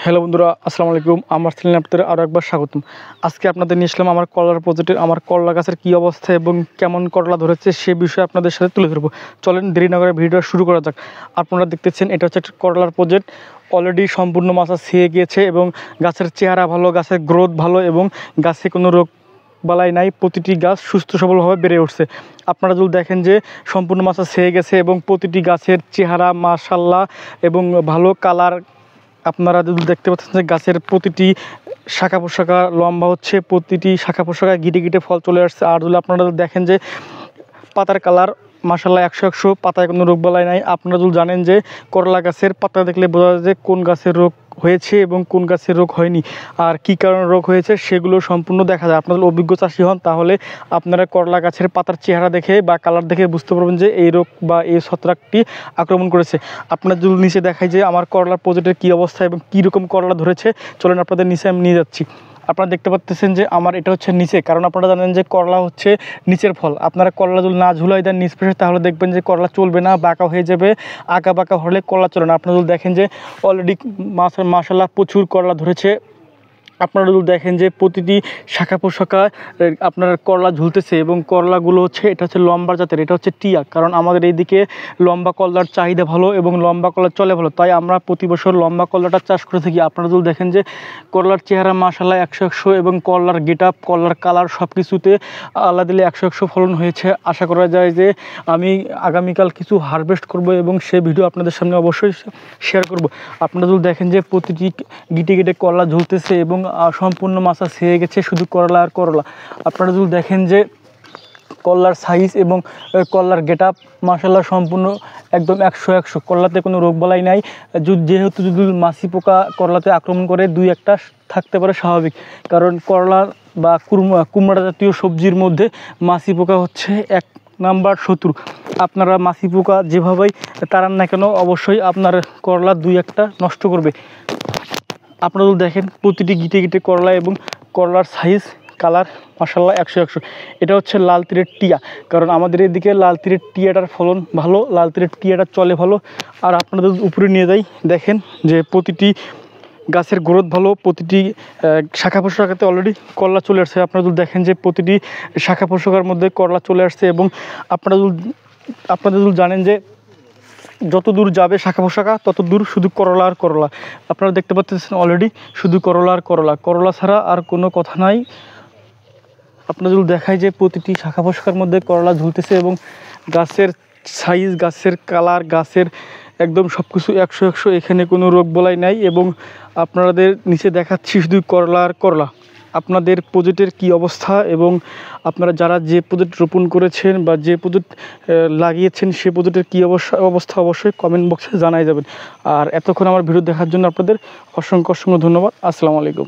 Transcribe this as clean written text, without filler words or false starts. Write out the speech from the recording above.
Hello বন্ধুরা, আসসালামু আলাইকুম। আমার চ্যানেলে আপনাদের আরও একবার স্বাগতম। আজকে আপনাদের নিয়ে আসলাম আমার করলার প্রজেক্টের আমার করলা গাছের কী অবস্থা এবং কেমন করলা ধরেছে সে বিষয়ে আপনাদের সাথে তুলে ধরবো। চলেন দেরি না করে ভিডিওটা শুরু করা যাক। আপনারা দেখতেছেন এটা হচ্ছে একটা করলার প্রজেক্ট। অলরেডি সম্পূর্ণ মাচা ছেয়ে গিয়েছে এবং গাছের চেহারা ভালো, গাছের গ্রোথ ভালো এবং গাছে কোনো রোগ বালাই নাই। প্রতিটি গাছ সুস্থ সবলভাবে বেড়ে উঠছে। আপনারা যদি দেখেন যে সম্পূর্ণ মাচা ছেয়ে গেছে এবং প্রতিটি গাছের চেহারা মাশাআল্লাহ এবং ভালো কালার। আপনারা যদি দেখতে পাচ্ছেন যে গাছের প্রতিটি শাখা প্রশাখা লম্বা হচ্ছে, প্রতিটি শাখা প্রশাখায় গিটে গিটে ফল চলে আসছে। আর যদি আপনারা দেখেন যে পাতার কালার মাশাআল্লাহ 100 পাতায় কোনো রোগ বালাই নাই। আপনারা যদি জানেন যে করলা গাছের পাতা দেখলে বোঝা যায় যে কোন গাছের রোগ হয়েছে এবং কোন গাছের রোগ হয়নি, আর কী কারণে রোগ হয়েছে সেগুলো সম্পূর্ণ দেখা যায়। আপনাদের অভিজ্ঞ চাষি হন তাহলে আপনারা করলা গাছের পাতার চেহারা দেখে বা কালার দেখে বুঝতে পারবেন যে এই রোগ বা এই ছত্রাকটি আক্রমণ করেছে। আপনার যদি নিচে দেখায় যে আমার করলার প্রজেক্টের কী অবস্থা এবং কী রকম করলা ধরেছে, চলেন আপনাদের নিচে আমি নিয়ে যাচ্ছি। আপনারা দেখতে পাচ্ছেন যে আমার এটা হচ্ছে নিচে, কারণ আপনারা জানেন যে করলা হচ্ছে নিচের ফল। আপনারা করলা যদি না ঝুলাই দেন নিচ পেশে তাহলে দেখবেন যে করলা চলবে না, বাঁকা হয়ে যাবে। আঁকা বাঁকা হলে করলা চলে না। আপনারা যদি দেখেন যে অলরেডি মাশাআল্লাহ প্রচুর করলা ধরেছে। আপনারা যদি দেখেন যে প্রতিটি শাখা প্রশাখায় আপনার করলা ঝুলতেছে এবং করলাগুলো হচ্ছে এটা হচ্ছে লম্বা জাতের, এটা হচ্ছে টিয়া। কারণ আমাদের এইদিকে লম্বা করলার চাহিদা ভালো এবং লম্বা করলা চলে ভালো, তাই আমরা প্রতি বছর লম্বা করলাটা চাষ করে থাকি। আপনারা যদি দেখেন যে করলার চেহারা মাশাআল্লাহ 100 এবং করলার গেট আপ, করলার কালার সব কিছুতে আল্লাহ দিলে 100 ফলন হয়েছে। আশা করা যায় যে আমি আগামীকাল কিছু হারভেস্ট করব এবং সে ভিডিও আপনাদের সামনে অবশ্যই শেয়ার করব। আপনারা যদি দেখেন যে প্রতিটি গিটে গিটে করলা ঝুলতেছে এবং সম্পূর্ণ মাচা ছেয়ে গেছে শুধু করলা আর করলা। আপনারা যদি দেখেন যে করলার সাইজ এবং করলার গেট আপ মাশাআল্লাহ সম্পূর্ণ একদম 100 করলাতে কোনো রোগবালাই নাই। যেহেতু যদি মাছি পোকা করলাতে আক্রমণ করে 2-1টা থাকতে পারে স্বাভাবিক, কারণ করলা বা কুমড়া জাতীয় সবজির মধ্যে মাছি পোকা হচ্ছে 1 নাম্বার শত্রু। আপনারা মাছি পোকা যেভাবেই তাড়ান না কেন অবশ্যই আপনার করলা 2-1টা নষ্ট করবে। আপনারা যদি দেখেন প্রতিটি গিটে গিটে করলা এবং করলার সাইজ কালার মাশাআল্লাহ 100। এটা হচ্ছে লাল তীরের টিয়া, কারণ আমাদের এদিকে লাল তীরের টিয়াটার ফলন ভালো, লাল তীরের টিয়াটা চলে ভালো। আর আপনাদের উপরে নিয়ে যাই, দেখেন যে প্রতিটি গাছের গ্রোথ ভালো, প্রতিটি শাখা প্রশাখাতে অলরেডি করলা চলে আসছে। আপনারা যদি দেখেন যে প্রতিটি শাখা প্রশাখার মধ্যে করলা চলে আসছে এবং আপনারা যদি জানেন যে যত দূর যাবে শাখা প্রশাখা তত দূর শুধু করলা আর করলা। আপনারা দেখতে পাচ্ছেন অলরেডি শুধু করলা আর করলা, করলা ছাড়া আর কোনো কথা নাই। আপনারা যদি দেখায় যে প্রতিটি শাখা প্রশাখার মধ্যে করলা ঝুলতেছে এবং গাছের সাইজ, গাছের কালার, গাছের একদম সব কিছু 100। এখানে কোনো রোগ বলাই নাই এবং আপনাদের নিচে দেখাচ্ছি শুধু করলা আর করলা। আপনাদের প্রজেক্টের কী অবস্থা এবং আপনারা যারা যে প্রজেক্ট রোপণ করেছেন বা যে প্রজেক্ট লাগিয়েছেন সে প্রজেক্টের কী অবস্থা অবশ্যই কমেন্ট বক্সে জানাই যাবেন। আর এতক্ষণ আমার ভিডিও দেখার জন্য আপনাদের অসংখ্য ধন্যবাদ। আসসালামু আলাইকুম।